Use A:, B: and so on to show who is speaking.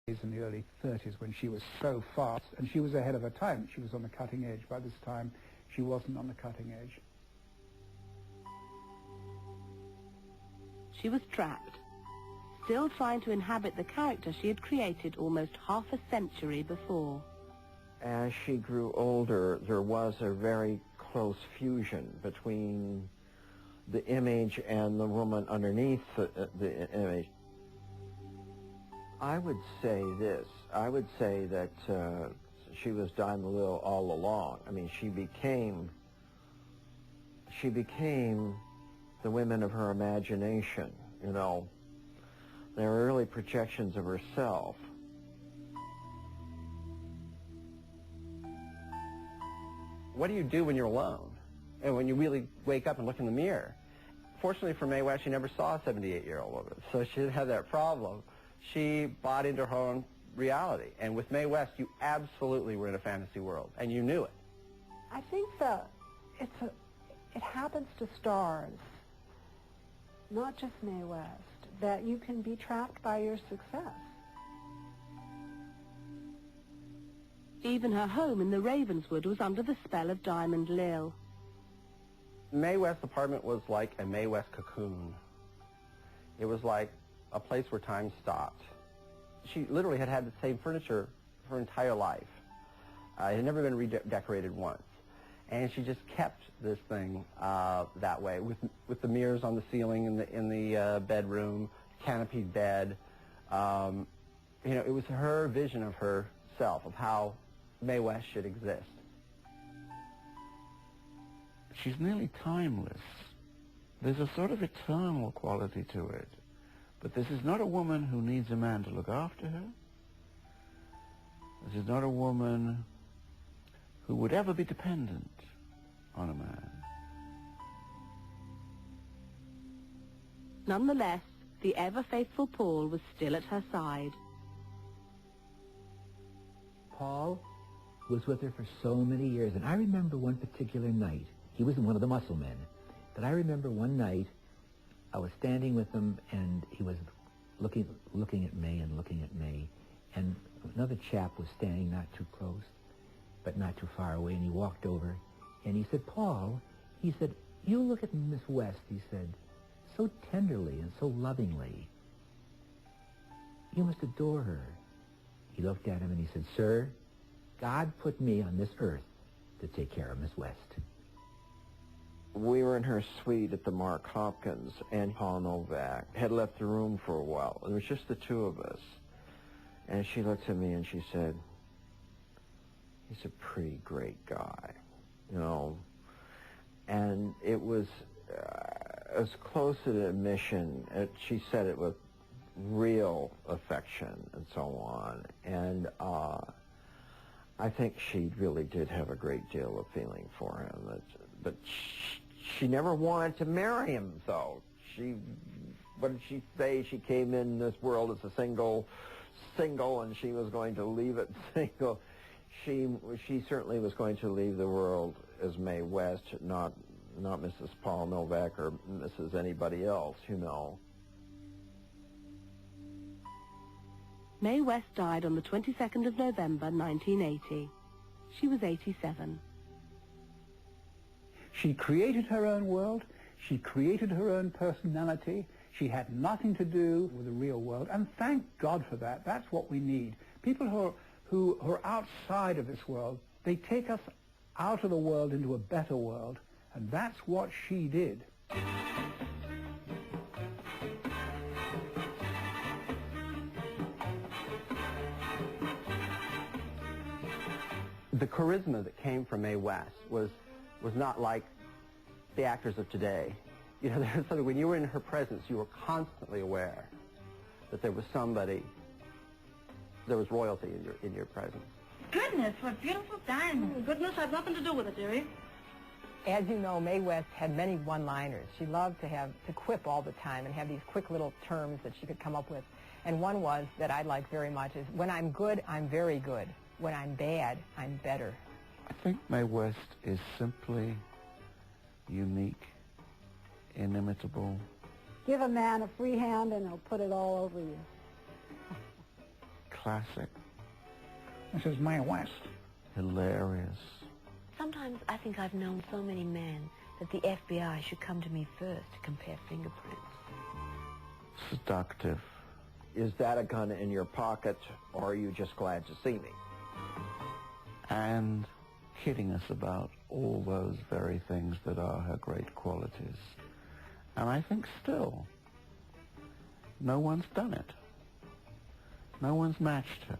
A: in the early 30s when she was so fast, and she was ahead of her time. She was on the cutting edge. By this time, she wasn't on the cutting edge.
B: She was trapped, still trying to inhabit the character she had created almost half a century before.
C: As she grew older, there was a very close fusion between the image and the woman underneath the image. I would say this. I would say that she was Don Lil all along. I mean, she became the women of her imagination, you know. They were early projections of herself. What do you do when you're alone? And when you really wake up and look in the mirror? Fortunately for Mae West, she never saw a 78-year-old woman, so she didn't have that problem. She bought into her own reality. And with Mae West, you absolutely were in a fantasy world, and you knew it.
D: I think it happens to stars, not just Mae West, that you can be trapped by your success.
B: Even her home in the Ravenswood was under the spell of Diamond Lil.
C: Mae West's apartment was like a Mae West cocoon. It was like a place where time stopped. She literally had the same furniture her entire life. It had never been redecorated once. And she just kept this thing that way, with the mirrors on the ceiling in the bedroom, canopied bed. You know, it was her vision of herself, of how Mae West should exist.
E: She's nearly timeless. There's a sort of eternal quality to it. But this is not a woman who needs a man to look after her. This is not a woman who would ever be dependent on a man.
B: Nonetheless, the ever-faithful Paul was still at her side.
F: Paul was with her for so many years, and I remember one particular night, he was one of the muscle men, but I remember one night I was standing with him, and he was looking at Mae and looking at Mae, and another chap was standing not too close, but not too far away, and he walked over, and he said, "Paul," he said, "you look at Miss West," he said, "so tenderly and so lovingly. You must adore her." He looked at him and he said, "Sir, God put me on this earth to take care of Miss West."
C: We were in her suite at the Mark Hopkins, and Paul Novak had left the room for a while. It was just the two of us. And she looked at me and she said, "He's a pretty great guy," you know. And it was as close to the admission. She said it with real affection and so on. And I think she really did have a great deal of feeling for him. But she never wanted to marry him, though. What did she say? She came in this world as a single, and she was going to leave it single. She certainly was going to leave the world as Mae West, not Mrs. Paul Novak or Mrs. anybody else, you know.
B: Mae West died on the 22nd of November, 1980. She was 87.
A: She created her own world. She created her own personality. She had nothing to do with the real world, and thank God for that. That's what we need. People who are outside of this world, they take us out of the world into a better world, and that's what she did.
C: The charisma that came from Mae West was not like the actors of today. You know, there was something, when you were in her presence, you were constantly aware that there was somebody, there was royalty in your presence.
G: Goodness, what beautiful diamonds. Goodness had nothing to do with it, dearie.
H: As you know, Mae West had many one-liners. She loved to quip all the time and have these quick little terms that she could come up with. And one was, that I like very much, is, "When I'm good, I'm very good. When I'm bad, I'm better."
E: I think Mae West is simply unique, inimitable.
D: Give a man a free hand and he'll put it all over you.
E: classic.
A: This is Mae West.
E: Hilarious.
I: Sometimes I think I've known so many men that the FBI should come to me first to compare fingerprints.
E: Seductive.
C: Is that a gun in your pocket, or are you just glad to see me?
E: And kidding us about all those very things that are her great qualities. And I think still, no one's done it. No one's matched her.